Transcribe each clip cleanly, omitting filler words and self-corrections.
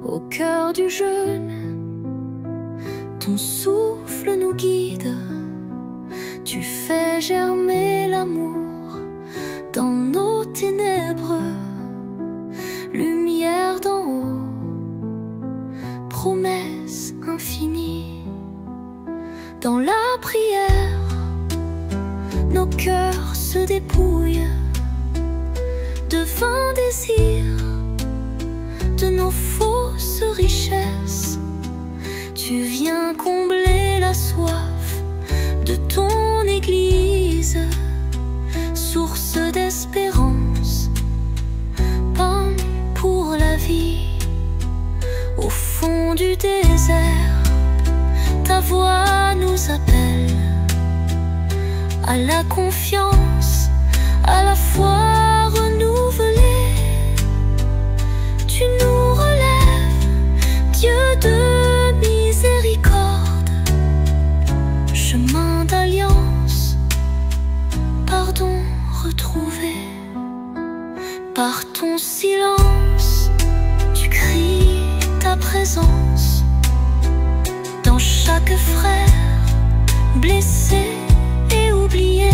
Au cœur du jeûne, ton souffle nous guide. Tu fais germer l'amour dans nos ténèbres. Lumière d'en haut, promesse infinie. Dans la prière, nos cœurs se dépouillent de vains désirs, de nos fausses richesses. Tu viens combler la soif de ton Église, source d'espérance, pain pour la vie. Au fond du désert, ta voix nous appelle à la confiance, à la foi renouvelée. Tu nous relèves, Dieu de miséricorde, chemin d'alliance, pardon retrouvé. Par ton silence, tu cries ta présence dans chaque frère blessé et oublié.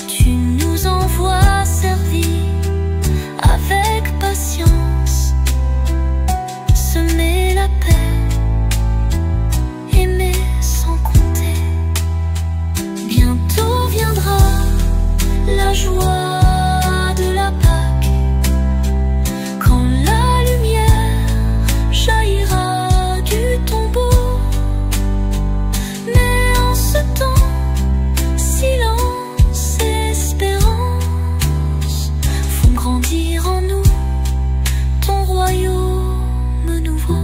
Tu nous envoies servir avec patience, semer la paix, aimer sans compter. Bientôt viendra la joie de la Pâque, quand la lumière jaillira du tombeau. Mais en ce temps, silence et espérance font grandir en nous ton royaume nouveau.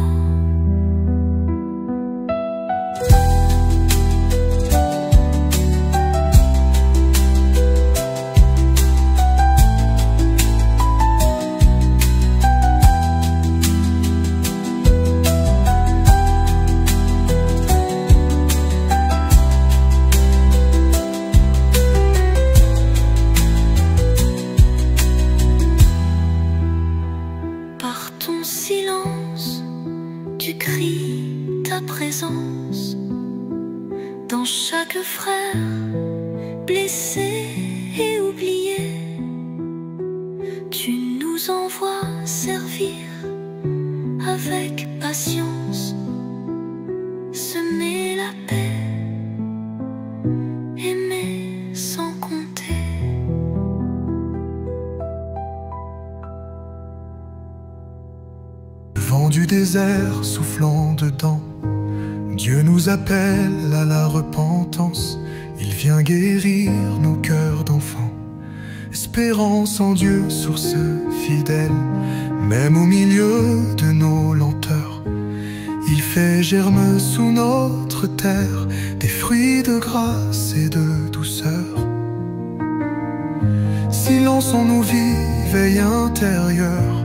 Par ton silence, tu cries ta présence dans chaque frère blessé et oublié. Tu nous envoies servir avec patience, semer la paix, aimer sans compter. Le vent du désert soufflant dedans, Dieu nous appelle à la repentance. Il vient guérir nos cœurs d'enfants. Espérance en Dieu, source fidèle. Même au milieu de nos lenteurs, il fait germer sous notre terre des fruits de grâce et de douceur. Silence en nos vies, veille intérieure.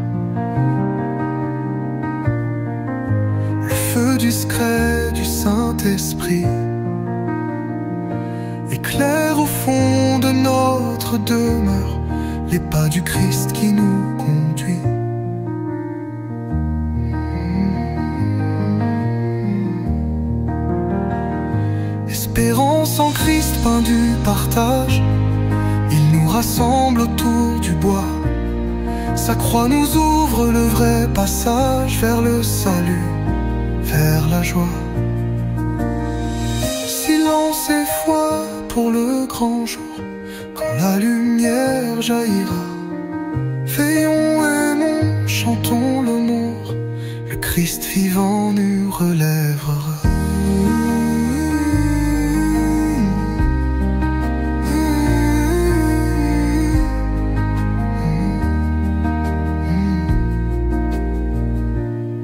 Le feu discret du Saint-Esprit éclaire au fond de notre demeure les pas du Christ qui nous conduit. Espérance en Christ, pain du partage, il nous rassemble autour du bois. Sa croix nous ouvre le vrai passage vers le salut, vers la joie. Silence et foi pour le grand jour, quand la lumière jaillira. Veillons, aimons, chantons l'amour, le Christ vivant nous relèvera.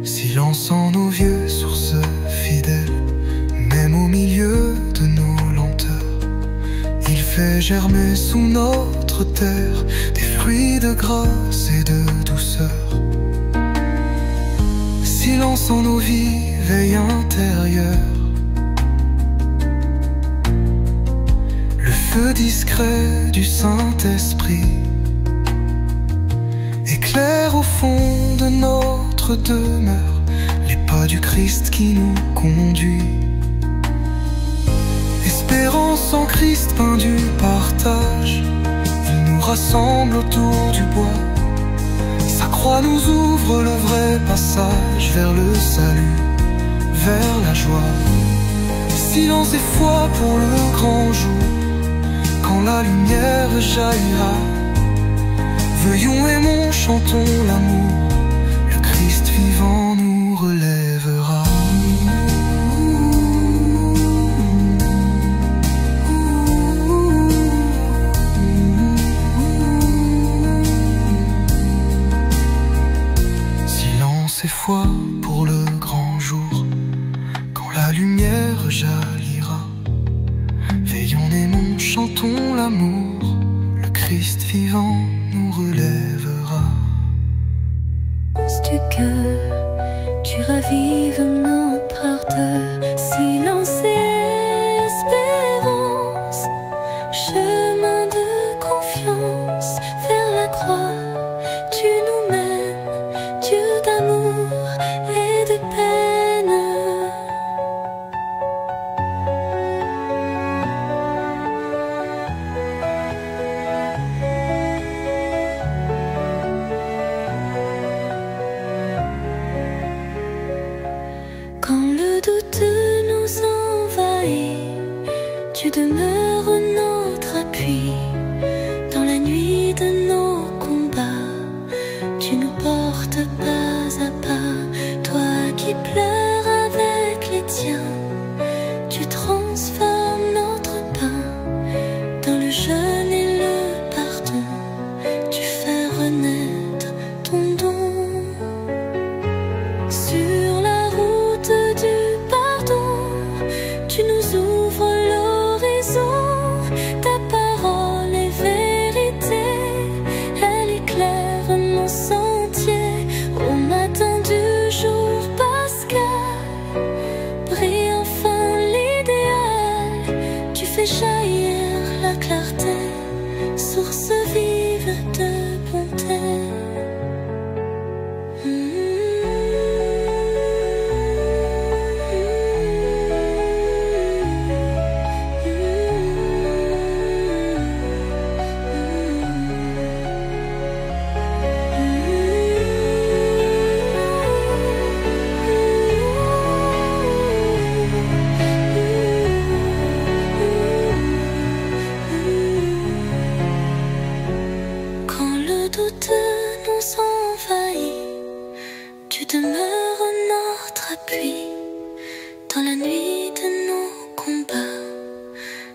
Silence en nos vieux, sources fidèles. Même au milieu de nos lenteurs, il fait germer sous notre terre des fruits de grâce et de douceur. Silence en nos vies, veille intérieure. Le feu discret du Saint-Esprit éclaire au fond de notre notre demeure, les pas du Christ qui nous conduit. Espérance en Christ, pain du partage, il nous rassemble autour du bois. Sa croix nous ouvre le vrai passage vers le salut, vers la joie. Silence et foi pour le grand jour, quand la lumière jaillira. Veillons, aimons, chantons l'amour, le Christ vivant nous relèvera. Silence et foi pour le grand jour, quand la lumière jaillira. Veillons, aimons, chantons l'amour, le Christ vivant nous relèvera. Du cœur, tu ravives notre ardeur, silence et espérance, chemin de confiance vers la croix. Tu nous mènes, Dieu d'amour et de peine. Quand le doute nous envahit, tu demeures notre appui. Dans la nuit de nos combats, tu nous portes pas à pas. Toi qui pleures avec les tiens, tu transformes notre pain dans le jeûne et le pardon. Tu fais renaître ton don. Sur la route du pardon, tu nous ouvres l'horizon. Ta parole est vérité, elle éclaire mon sentier. Au matin du jour pascal, brille enfin l'idéal. Tu fais jaillir la clarté, source vive de bonté. Quand le doute nous envahit, tu demeures notre appui. Dans la nuit de nos combats,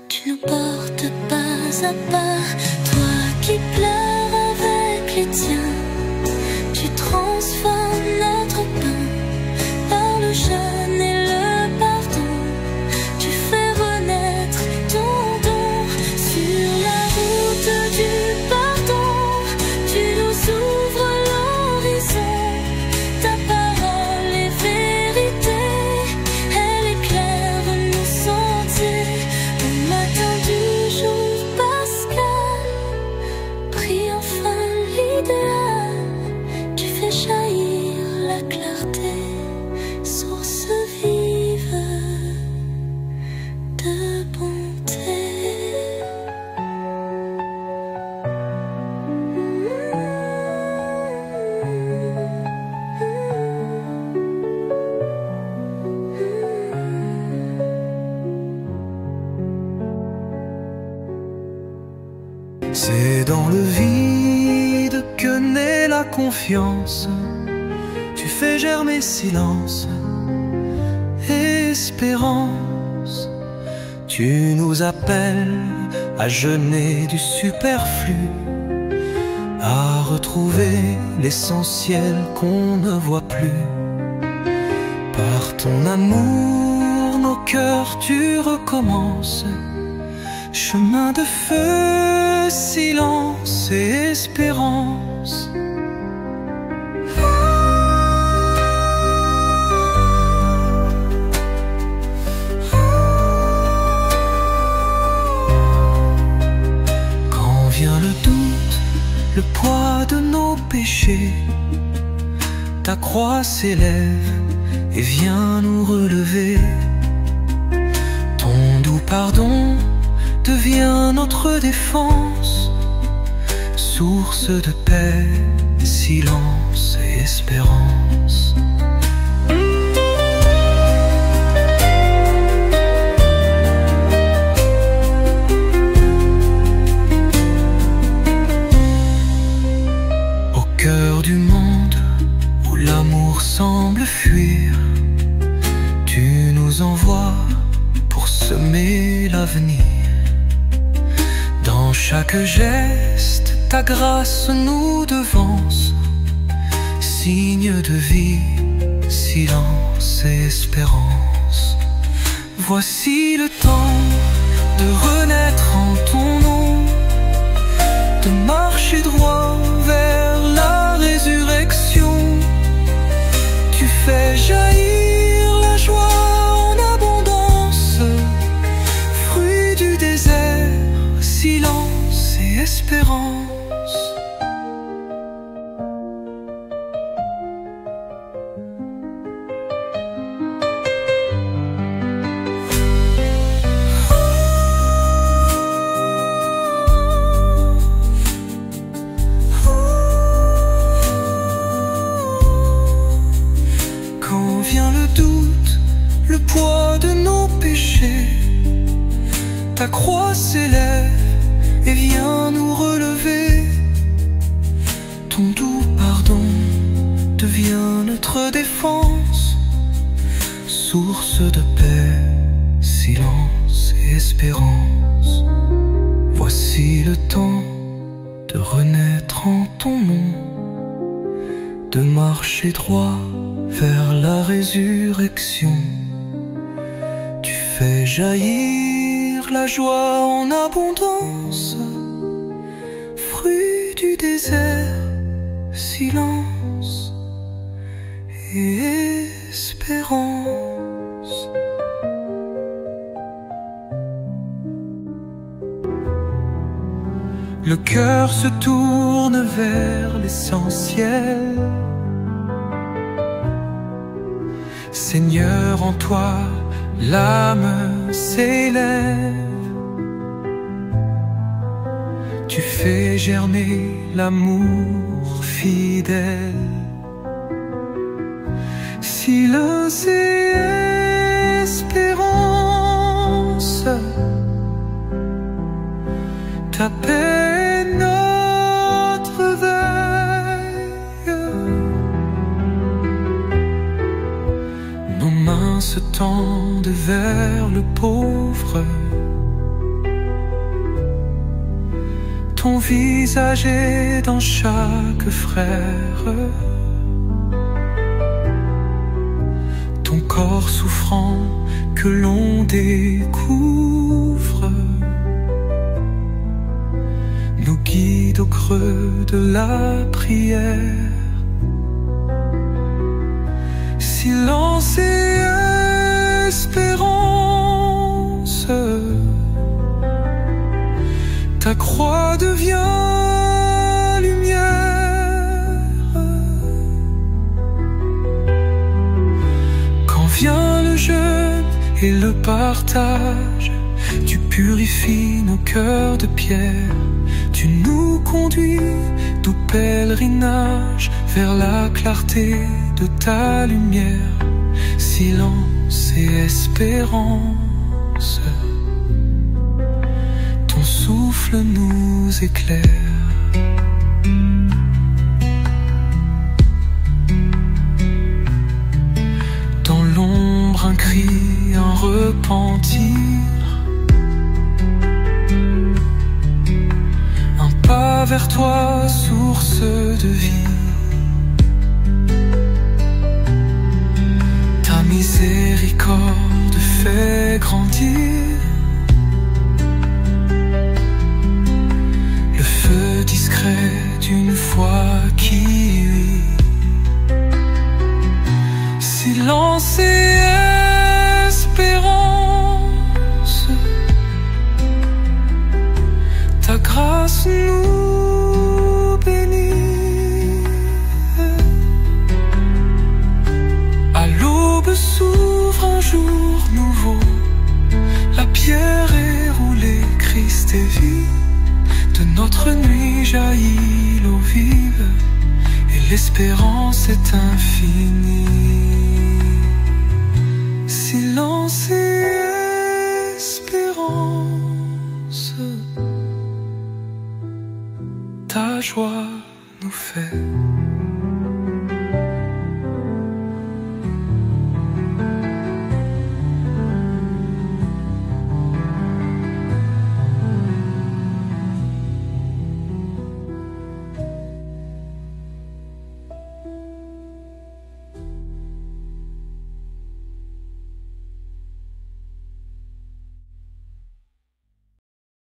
tu nous portes pas à pas. Toi qui pleures avec les tiens, tu transformes notre pain par le jeûne et le pardon. Tu fais renaître ton don. Sur la route du pardon, tu nous ouvres l'horizon. Ta parole est vérité, elle éclaire nos sentiers. Au matin du jour pascal, brille enfin l'idéal. Tu fais jaillir la clarté, source vive de bonté. C'est dans le vide que naît la confiance. Tu fais germer silence, espérance. Tu nous appelles à jeûner du superflu, à retrouver l'essentiel qu'on ne voit plus. Par ton amour, nos cœurs tu recommences. Chemin de feu, silence et espérance. Quand vient le doute, le poids de nos péchés, ta croix s'élève et vient nous relever. Ton doux pardon devient notre défense, source de paix, silence et espérance. Au cœur du monde où l'amour semble fuir, tu nous envoies pour semer l'avenir. Dans chaque geste, ta grâce nous devance, signe de vie, silence et espérance. Voici le temps de renaître en ton nom, de marcher droit vers la résurrection. Tu fais jaillir la joie en abondance, fruit du désert, silence et espérance. Quand vient le doute, le poids de nos péchés, ta croix s'élève et vient nous relever. Ton doux pardon devient notre défense, source de paix, silence et espérance. Voici le temps de renaître en ton nom, de marcher droit vers la résurrection. Tu fais jaillir la joie en abondance, fruit du désert, silence et espérance. Le cœur se tourne vers l'essentiel. Seigneur, en toi, l'âme s'élève. Tu fais germer l'amour fidèle. Silence et espérance, ta paix est notre veille. Nos mains se tendent vers le pauvre, ton visage est dans chaque frère. Ton corps souffrant que l'on découvre nous guide au creux de la prière. Silence et espérance, ta croix devient lumière. Quand vient le jeûne et le partage, tu purifies nos cœurs de pierre. Tu nous conduis, doux pèlerinage, vers la clarté de ta lumière. Silence et espérance, ton souffle nous éclaire. Dans l'ombre un cri, un repentir, un pas vers toi, source de vie. Ta miséricorde fait grandir le feu discret d'une foi qui huit. Silence et espérance, ta grâce nous bénit. s'ouvre un jour nouveau. La pierre est roulée, Christ est vie. De notre nuit jaillit l'eau vive, et l'espérance est infinie. Silence et espérance, ta joie nous fait